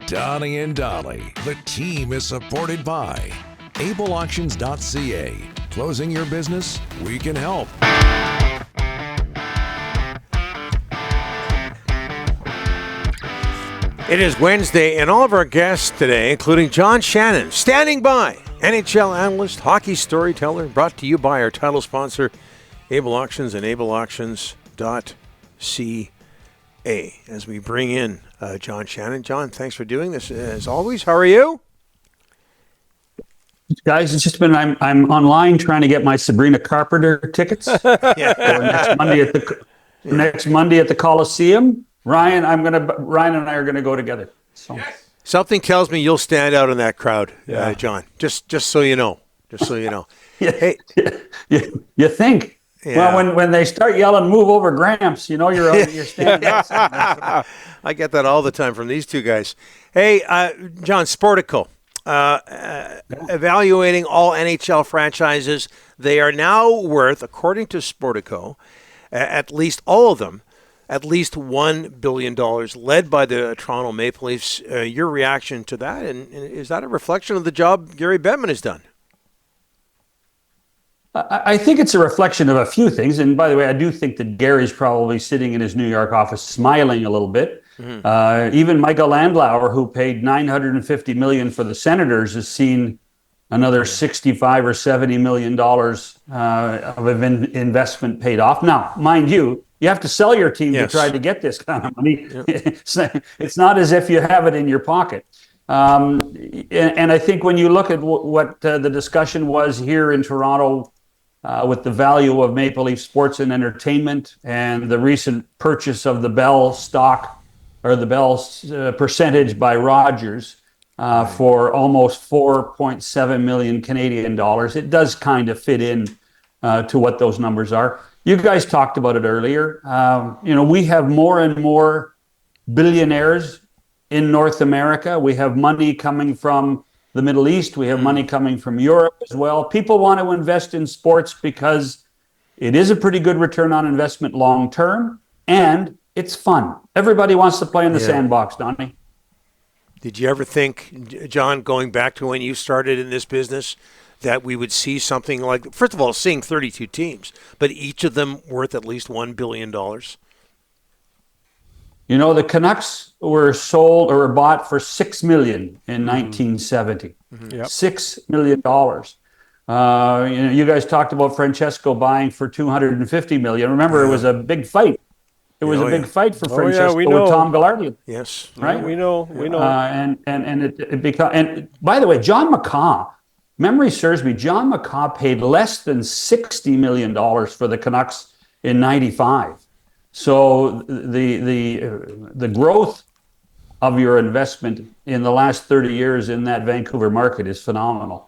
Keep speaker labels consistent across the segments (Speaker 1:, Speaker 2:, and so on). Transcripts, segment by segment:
Speaker 1: Donnie and Dolly. The team is supported by ableauctions.ca. Closing your business? We can help.
Speaker 2: It is Wednesday, and all of our guests today, including John Shannon, standing by, NHL analyst, hockey storyteller, brought to you by our title sponsor, Able Auctions and ableauctions.ca. As we bring in John Shannon. John, thanks for doing this as always. How are you?
Speaker 3: Guys, it's just been I'm online trying to get my Sabrina Carpenter tickets for next Monday at the Coliseum. Ryan and I are gonna go together. So.
Speaker 2: Yes. Something tells me you'll stand out in that crowd, John. Just so you know.
Speaker 3: Yeah.
Speaker 2: Hey,
Speaker 3: you think? Yeah. Well, when they start yelling, "Move over, Gramps," you know you're standing outside.
Speaker 2: I get that all the time from these two guys. Hey, John, Sportico, evaluating all NHL franchises. They are now worth, according to Sportico, at least all of them, at least $1 billion, led by the Toronto Maple Leafs. Your reaction to that, and is that a reflection of the job Gary Bettman has done?
Speaker 3: I think it's a reflection of a few things. And by the way, I do think that Gary's probably sitting in his New York office smiling a little bit. Mm-hmm. Even Michael Landauer, who paid $950 million for the Senators, has seen another $65 or $70 million of investment paid off. Now, mind you, you have to sell your team to try to get this kind of money. Yep. It's not as if you have it in your pocket. And I think when you look at what the discussion was here in Toronto, with the value of Maple Leaf Sports and Entertainment and the recent purchase of the Bell stock or the Bell percentage by Rogers for almost 4.7 million Canadian dollars, it does kind of fit in to what those numbers are. You guys talked about it earlier. We have more and more billionaires in North America. We have money coming from the Middle East. We have money coming from Europe as well. People want to invest in sports because it is a pretty good return on investment long term, and it's fun. Everybody wants to play in the sandbox, Donnie.
Speaker 2: Did you ever think, John, going back to when you started in this business, that we would see something like, first of all, seeing 32 teams, but each of them worth at least $1 billion?
Speaker 3: You know, the Canucks were sold or were bought for $6 million in 1970. Mm-hmm. Yep. $6 million. You guys talked about Francesco buying for $250 million. Remember, it was a big fight. It was a big fight for Francesco with Tom Gillardi.
Speaker 2: Yes,
Speaker 3: right.
Speaker 4: We know.
Speaker 3: And it became. And by the way, John McCaw, memory serves me, John McCaw paid less than $60 million for the Canucks in '95. So the growth of your investment in the last 30 years in that Vancouver market is phenomenal.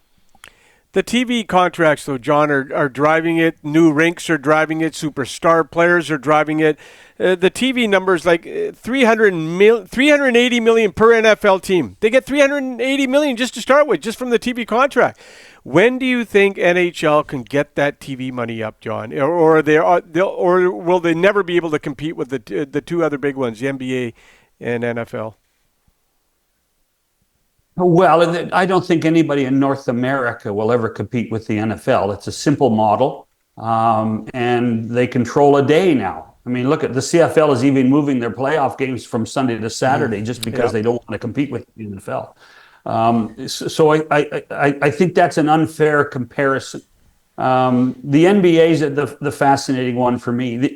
Speaker 4: The TV contracts, though, John, are driving it. New rinks are driving it. Superstar players are driving it. The TV numbers, like $380 million per NFL team. They get $380 million just to start with, just from the TV contract. When do you think NHL can get that TV money up, John? Or will they never be able to compete with the two other big ones, the NBA and NFL?
Speaker 3: Well, I don't think anybody in North America will ever compete with the NFL. It's a simple model, and they control a day now. I mean, look at the CFL is even moving their playoff games from Sunday to Saturday just because they don't want to compete with the NFL. So I think that's an unfair comparison. The NBA is the fascinating one for me.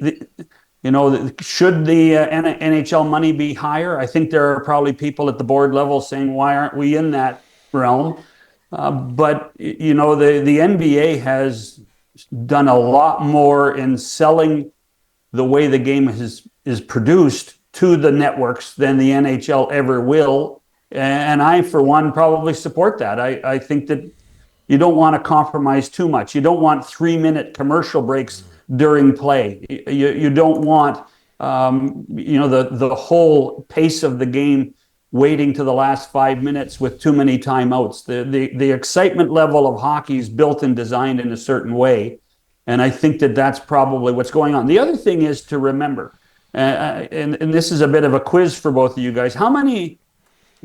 Speaker 3: Should the NHL money be higher? I think there are probably people at the board level saying, why aren't we in that realm? But the NBA has done a lot more in selling the way the game is produced to the networks than the NHL ever will. And I, for one, probably support that. I think that you don't want to compromise too much. You don't want 3-minute commercial breaks during play. You don't want the whole pace of the game waiting to the last 5 minutes with too many timeouts. The excitement level of hockey is built and designed in a certain way, and I think that that's probably what's going on. The other thing is to remember, and this is a bit of a quiz for both of you guys. How many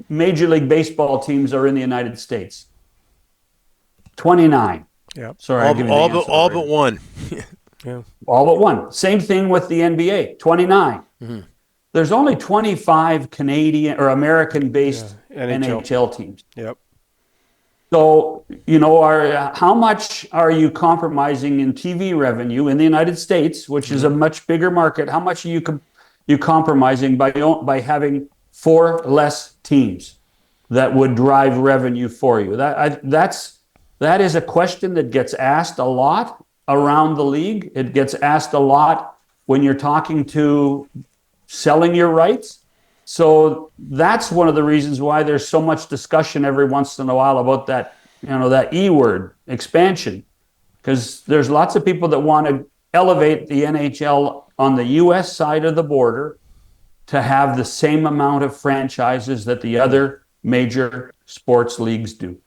Speaker 3: Major League Baseball teams are in the United States? 29.
Speaker 4: Yep.
Speaker 3: Sorry,
Speaker 2: all but one.
Speaker 4: Yeah.
Speaker 3: All but one. Same thing with the NBA, 29. Mm-hmm. There's only 25 Canadian or American-based NHL teams.
Speaker 4: Yep.
Speaker 3: So, how much are you compromising in TV revenue in the United States, which is a much bigger market? How much are you compromising by having 4 less teams that would drive revenue for you? That is a question that gets asked a lot around the league. It gets asked a lot when you're talking to selling your rights. So that's one of the reasons why there's so much discussion every once in a while about that, that E word, expansion, because there's lots of people that want to elevate the NHL on the U.S. side of the border to have the same amount of franchises that the other major sports leagues do.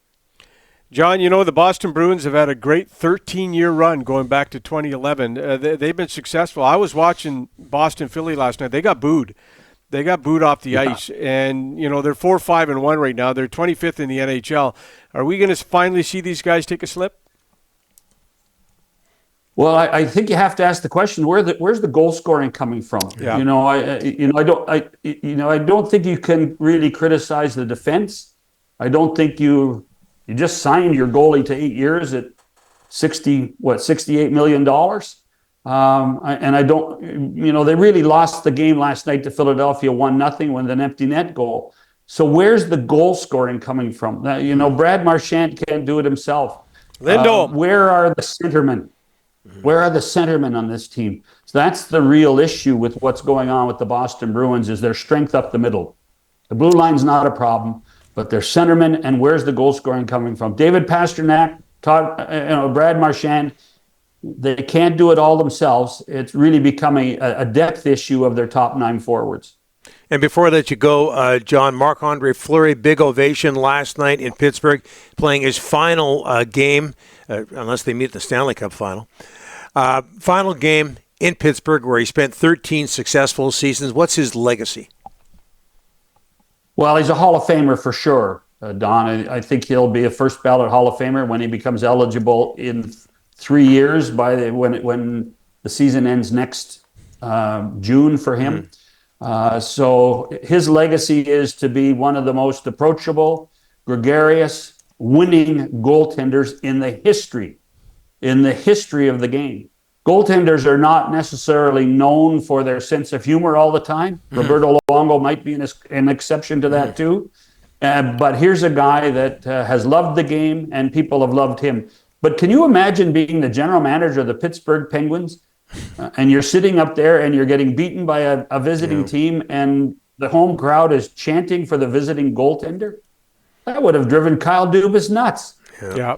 Speaker 4: John, the Boston Bruins have had a great 13-year run going back to 2011. They've been successful. I was watching Boston-Philly last night. They got booed. They got booed off the ice. And, they're 4-5-1 right now. They're 25th in the NHL. Are we going to finally see these guys take a slip?
Speaker 3: Well, I think you have to ask the question: where's the goal scoring coming from?
Speaker 4: Yeah.
Speaker 3: I don't think you can really criticize the defense. I don't think you just signed your goalie to 8 years at $68 million. And I don't, they really lost the game last night to Philadelphia 1-0 with an empty net goal. So where's the goal scoring coming from? Brad Marchand can't do it himself.
Speaker 4: Lindholm.
Speaker 3: Where are the centermen? Where are the centermen on this team? So that's the real issue with what's going on with the Boston Bruins, is their strength up the middle. The blue line's not a problem, but their centermen, and where's the goal scoring coming from? David Pastrnak, Brad Marchand, they can't do it all themselves. It's really becoming a depth issue of their top 9 forwards.
Speaker 2: And before I let you go, John, Marc-Andre Fleury, big ovation last night in Pittsburgh, playing his final game, unless they meet the Stanley Cup final. Final game in Pittsburgh where he spent 13 successful seasons. What's his legacy?
Speaker 3: Well, he's a Hall of Famer for sure, Don. I think he'll be a first ballot Hall of Famer when he becomes eligible in 3 years when the season ends next June for him. So his legacy is to be one of the most approachable, gregarious, winning goaltenders in the history of the game. Goaltenders are not necessarily known for their sense of humor all the time. Roberto Luongo might be an exception to that too. But here's a guy that has loved the game, and people have loved him. But can you imagine being the general manager of the Pittsburgh Penguins, and you're sitting up there and you're getting beaten by a visiting team, and the home crowd is chanting for the visiting goaltender? That would have driven Kyle Dubas nuts.
Speaker 4: Yeah.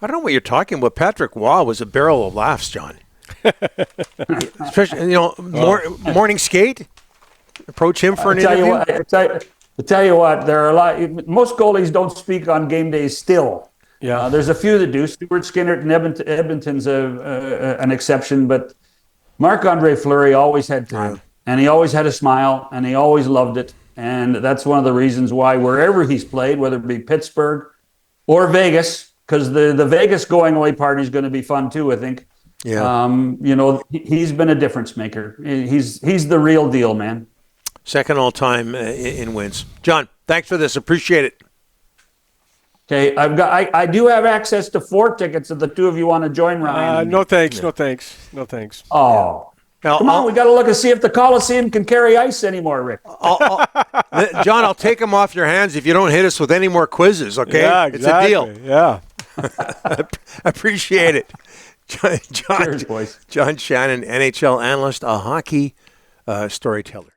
Speaker 2: I don't know what you're talking about. Patrick Waugh was a barrel of laughs, John. Especially, morning skate. Approach him for an interview.
Speaker 3: I tell you what, there are a lot. Most goalies don't speak on game days still.
Speaker 4: Yeah,
Speaker 3: there's a few that do. Stuart Skinner in Edmonton's an exception, but Marc-Andre Fleury always had time, and he always had a smile, and he always loved it. And that's one of the reasons why wherever he's played, whether it be Pittsburgh or Vegas, because the Vegas going away party is going to be fun too, I think.
Speaker 2: Yeah.
Speaker 3: He's been a difference maker. He's the real deal, man.
Speaker 2: Second all time in wins. John, thanks for this. Appreciate it.
Speaker 3: Okay, I do have access to 4 tickets if the two of you want to join Ryan.
Speaker 4: No thanks.
Speaker 3: Oh.
Speaker 2: Now,
Speaker 3: come on, we got to look and see if the Coliseum can carry ice anymore, Rick.
Speaker 2: John, I'll take them off your hands if you don't hit us with any more quizzes, okay?
Speaker 4: Yeah, exactly.
Speaker 2: It's a deal.
Speaker 4: Yeah.
Speaker 2: Appreciate it.
Speaker 3: Cheers, boys.
Speaker 2: John Shannon, NHL analyst, a hockey storyteller.